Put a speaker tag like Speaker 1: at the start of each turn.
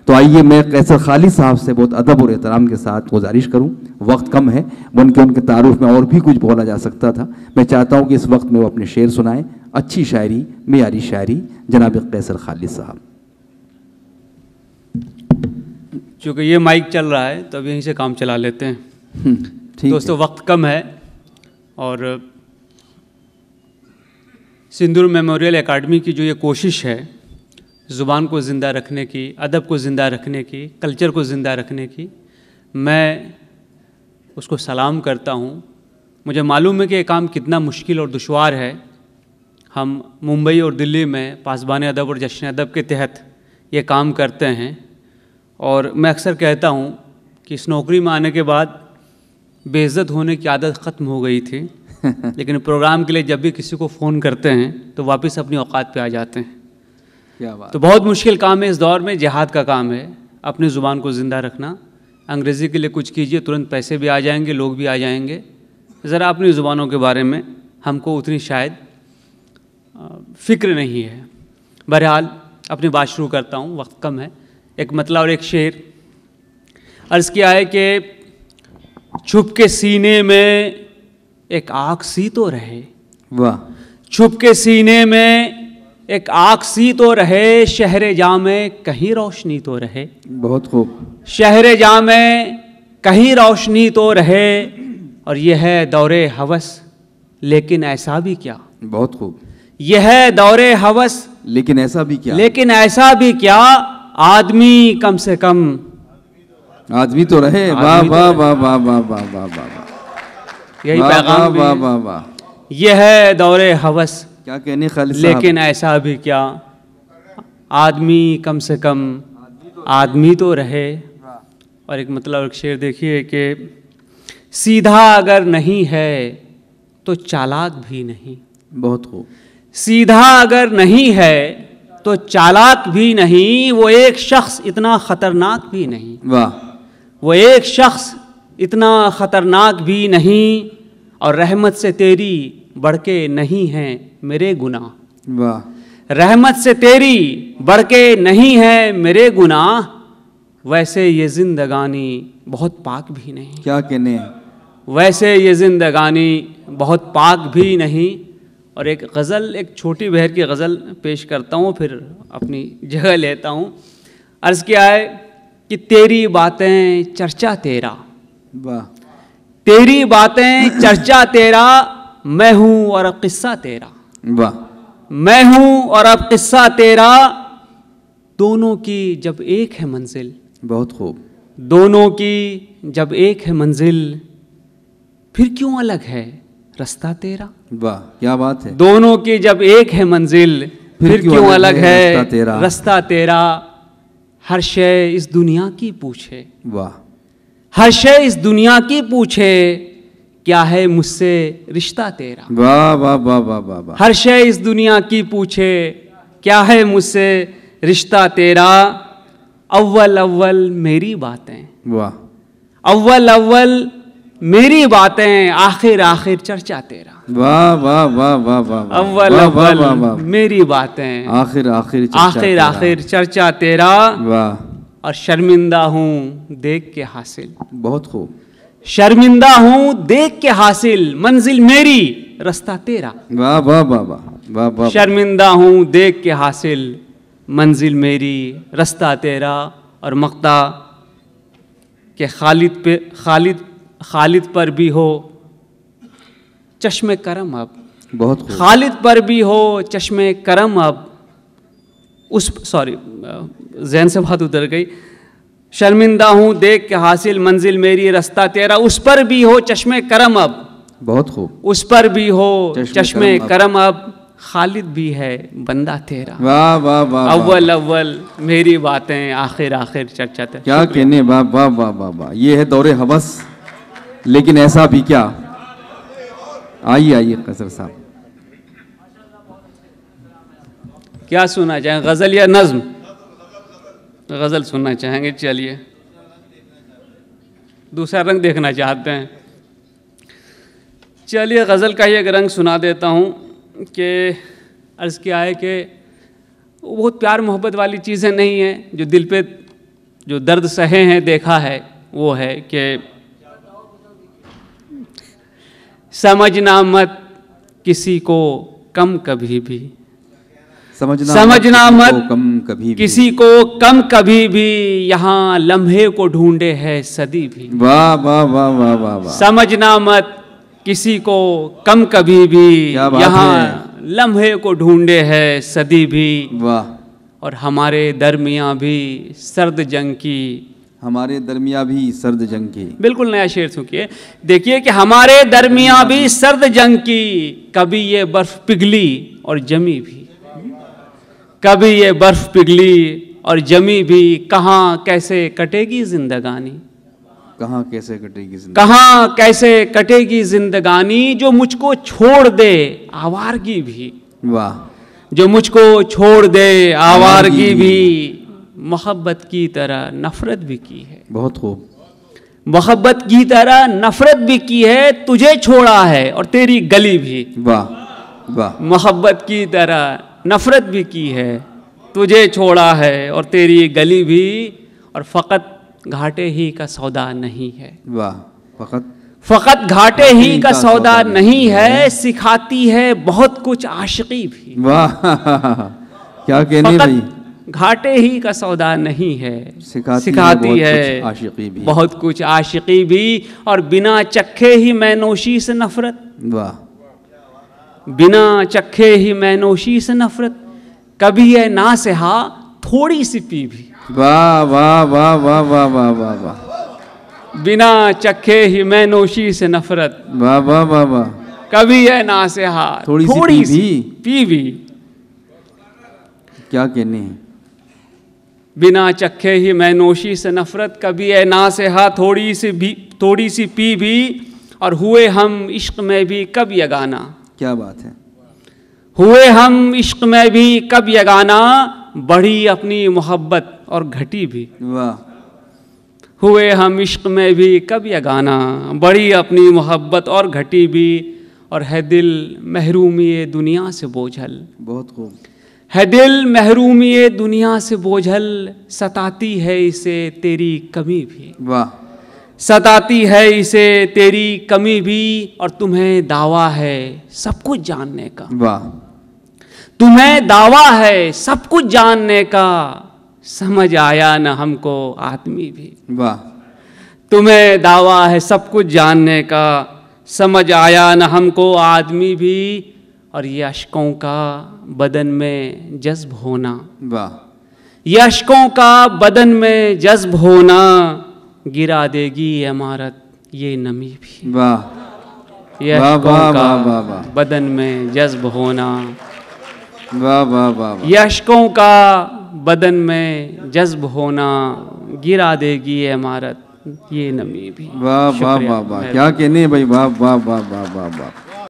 Speaker 1: तो आइए मैं कैसर खालिद साहब से बहुत अदब और एहतराम के साथ गुजारिश करूं, वक्त कम है, उनके तारुफ में और भी कुछ बोला जा सकता था। मैं चाहता हूं कि इस वक्त में वो अपने शेर सुनाएं, अच्छी शायरी, मेयारी शायरी, जनाब कैसर खालिद साहब।
Speaker 2: चूँकि ये माइक चल रहा है तो अब यहीं से काम चला लेते हैं। दोस्तों वक्त कम है और सिंदूर मेमोरियल एकेडमी की जो ये कोशिश है ज़ुबान को ज़िंदा रखने की, अदब को ज़िंदा रखने की, कल्चर को ज़िंदा रखने की, मैं उसको सलाम करता हूँ। मुझे मालूम है कि ये काम कितना मुश्किल और दुश्वार है। हम मुंबई और दिल्ली में पासबान अदब और जश्न अदब के तहत ये काम करते हैं और मैं अक्सर कहता हूँ कि इस नौकरी में आने के बाद बेइज्जत होने की आदत ख़त्म हो गई थी लेकिन प्रोग्राम के लिए जब भी किसी को फ़ोन करते हैं तो वापस अपनी औकात पे आ जाते हैं।
Speaker 1: क्या बात।
Speaker 2: तो बहुत मुश्किल काम है इस दौर में, जिहाद का काम है अपनी ज़ुबान को ज़िंदा रखना। अंग्रेज़ी के लिए कुछ कीजिए, तुरंत पैसे भी आ जाएंगे, लोग भी आ जाएंगे। ज़रा अपनी ज़ुबानों के बारे में हमको उतनी शायद फ़िक्र नहीं है। बहरहाल अपनी बात शुरू करता हूँ, वक्त कम है। एक मतला और एक शेर अर्ज़ किया है कि छुप के सीने में एक आग सी तो रहे,
Speaker 1: वाह,
Speaker 2: छुप के सीने में एक आग सी तो रहे, शहर जामे कहीं रोशनी तो रहे।
Speaker 1: बहुत खूब।
Speaker 2: शहर जामे कहीं रोशनी तो रहे और यह है दौरे हवस, लेकिन ऐसा भी क्या।
Speaker 1: बहुत खूब।
Speaker 2: यह है दौरे हवस,
Speaker 1: लेकिन ऐसा भी क्या,
Speaker 2: लेकिन ऐसा भी क्या, आदमी कम से कम
Speaker 1: आदमी तो रहे। वाह वाह वाह वाह वाह वाह वाह वाह,
Speaker 2: यही पैगाम भी
Speaker 1: वाह वाह वाह।
Speaker 2: यह है दौरे हवस,
Speaker 1: क्या कहने खालिद साहब,
Speaker 2: लेकिन ऐसा भी क्या, आदमी कम से कम आदमी तो रहे। और एक मतलब एक शेर देखिए कि सीधा अगर नहीं है तो चालाक भी नहीं।
Speaker 1: बहुत खूब।
Speaker 2: सीधा अगर नहीं है तो चालाक भी नहीं, वो एक शख्स इतना ख़तरनाक भी नहीं।
Speaker 1: वाह।
Speaker 2: वो एक शख्स इतना ख़तरनाक भी नहीं और रहमत से तेरी बढ़ के नहीं हैं मेरे गुनाह।
Speaker 1: वाह।
Speaker 2: रहमत से तेरी बढ़ के नहीं है मेरे गुनाह, वैसे ये जिंदगानी बहुत पाक भी नहीं।
Speaker 1: क्या कहने,
Speaker 2: वैसे ये जिंदगानी बहुत पाक भी नहीं। और एक गज़ल, एक छोटी बहर की गज़ल पेश करता हूँ, फिर अपनी जगह लेता हूँ। अर्ज़ किया है कि तेरी बातें चर्चा तेरा,
Speaker 1: वाह,
Speaker 2: तेरी बातें चर्चा तेरा, मैं हूँ और अब किस्सा तेरा।
Speaker 1: वाह।
Speaker 2: मैं हूँ और अब किस्सा तेरा, दोनों की जब एक है मंजिल।
Speaker 1: बहुत खूब।
Speaker 2: दोनों की जब एक है मंजिल, फिर क्यों अलग है रास्ता तेरा।
Speaker 1: वाह, क्या बात है।
Speaker 2: दोनों की जब एक है मंजिल, फिर क्यों अलग है रास्ता तेरा। हर शय इस दुनिया की पूछे,
Speaker 1: वाह,
Speaker 2: हर शय इस दुनिया की पूछे, क्या है मुझसे रिश्ता तेरा।
Speaker 1: वाह वाह वाह वाह वाह वाह।
Speaker 2: हर शय इस दुनिया की पूछे, क्या है मुझसे रिश्ता तेरा। अव्वल अव्वल मेरी बातें,
Speaker 1: वाह,
Speaker 2: अव्वल अव्वल मेरी बातें, आखिर आखिर चर्चा तेरा।
Speaker 1: वाह वाह वाह वाह वाह।
Speaker 2: अव्वल अव्वल मेरी बातें,
Speaker 1: आखिर आखिर
Speaker 2: आखिर आखिर चर्चा तेरा।
Speaker 1: वाह।
Speaker 2: और शर्मिंदा हूँ देख के हासिल।
Speaker 1: बहुत खूब।
Speaker 2: शर्मिंदा हूँ देख के हासिल, मंजिल मेरी रास्ता तेरा।
Speaker 1: वाह वाह वाह वाह वाह वाह।
Speaker 2: शर्मिंदा हूँ देख के हासिल, मंजिल मेरी रास्ता तेरा। और मक्ता के खालिद पर भी हो चश्मे करम अब।
Speaker 1: बहुत खूब।
Speaker 2: खालिद पर भी हो चश्मे करम अब, उस जहन से बात उतर गई। शर्मिंदा हूँ देख के हासिल, मंजिल मेरी रास्ता तेरा, उस पर भी हो चश्मे करम अब।
Speaker 1: बहुत खूब।
Speaker 2: उस पर भी हो चश्मे करम अब, खालिद भी है बंदा तेरा।
Speaker 1: वाह वाह वाह।
Speaker 2: अव्वल अव्वल मेरी बातें, आखिर आखिर चर्चा तेरा।
Speaker 1: क्या कहने, वाह वाह वाह वाह वाह। ये है दौरे हवस, लेकिन ऐसा भी क्या। आइए आइए कैसर साहब,
Speaker 2: क्या सुनना चाहें, गज़ल या नज़्म। गज़ल सुनना चाहेंगे, चलिए। दूसरा रंग देखना चाहते हैं, चलिए गज़ल का ही एक रंग सुना देता हूँ। कि अर्ज़ किया है कि वो बहुत प्यार मोहब्बत वाली चीज़ें नहीं हैं जो दिल पे जो दर्द सहे हैं देखा है वो है कि समझना मत किसी को कम कभी भी, समझना मत
Speaker 1: कम कभी
Speaker 2: किसी को कम कभी भी, यहाँ लम्हे को ढूंढे है सदी भी।
Speaker 1: वाह वाह वाह वाह वाह वाह।
Speaker 2: समझना मत किसी को कम कभी भी, यहाँ लम्हे को ढूंढे है सदी भी।
Speaker 1: वाह।
Speaker 2: और हमारे दरमियाँ भी सर्द जंग की,
Speaker 1: हमारे दरमियाँ भी सर्द जंग की।
Speaker 2: बिल्कुल नया शेर सुनिए, देखिए कि हमारे दरमियाँ भी सर्द जंग की, कभी ये बर्फ पिघली और जमी भी, कभी ये बर्फ पिघली और जमी भी। कहाँ कैसे कटेगी जिंदगानी,
Speaker 1: कहाँ कैसे कटेगी जिंदगानी,
Speaker 2: कहाँ कैसे कटेगी जिंदगानी, जो मुझको छोड़ दे आवारगी भी।
Speaker 1: वाह।
Speaker 2: जो मुझको छोड़ दे आवारगी भी, मोहब्बत की तरह नफरत भी की है।
Speaker 1: बहुत खूब।
Speaker 2: मोहब्बत की तरह नफरत भी की है, तुझे छोड़ा है और तेरी गली भी।
Speaker 1: वाह वाह।
Speaker 2: मोहब्बत की तरह नफरत भी की है, तुझे छोड़ा है और तेरी गली भी। और फ़कत घाटे ही का सौदा नहीं है।
Speaker 1: वाह।
Speaker 2: फ़कत घाटे ही का सौदा नहीं है, सिखाती है बहुत कुछ आशिकी भी।
Speaker 1: वाह क्या कहने भाई।
Speaker 2: घाटे ही का सौदा नहीं है,
Speaker 1: सिखाती है आशिकी भी,
Speaker 2: बहुत कुछ आशिकी भी। और बिना चखे ही मैनोशी से नफरत।
Speaker 1: वाह।
Speaker 2: बिना चखे ही मैनोशी से नफरत, कभी है ना से हा थोड़ी सी पी भी।
Speaker 1: वाह वाह वाह वाह वाह वाह वाह वाह।
Speaker 2: बिना चखे ही मैनोशी से नफरत,
Speaker 1: वाह वाह वाह वाह।
Speaker 2: कभी है ना से हा
Speaker 1: थोड़ी सी
Speaker 2: पी भी।
Speaker 1: क्या कहने हैं।
Speaker 2: बिना चखे ही मैनोशी से नफरत, कभी है ना से हा थोड़ी सी पी भी। और हुए हम इश्क में भी कब यगाना।
Speaker 1: क्या बात है।
Speaker 2: हुए हम इश्क में भी कब यगाना, बढ़ी अपनी मोहब्बत और घटी भी।
Speaker 1: वाह।
Speaker 2: हुए हम इश्क में भी कब यगाना, बढ़ी अपनी मोहब्बत और घटी भी। और है दिल महरूमी दुनिया से बोझल।
Speaker 1: बहुत खूब।
Speaker 2: है दिल महरूमी दुनिया से बोझल, सताती है इसे तेरी कमी भी।
Speaker 1: वाह।
Speaker 2: सताती है इसे तेरी कमी भी। और तुम्हें दावा है सब कुछ जानने का।
Speaker 1: वाह।
Speaker 2: तुम्हें दावा है सब कुछ जानने का, समझ आया न हमको आदमी भी।
Speaker 1: वाह।
Speaker 2: तुम्हें दावा है सब कुछ जानने का, समझ आया न हमको आदमी भी। और ये अश्कों का बदन में जज्ब होना। वाह। ये अश्कों का बदन में जज्ब होना, गिरा देगी इमारत ये नमी भी।
Speaker 1: वाह।
Speaker 2: ये अश्कों का बदन में जज्ब होना।
Speaker 1: वाह वाह वाह।
Speaker 2: ये अश्कों का बदन में जज्ब होना, गिरा देगी इमारत ये नमी भी।
Speaker 1: वाह वाह वाह वाह। क्या कहने भाई। वाह वाह वाह वाह वाह वाह।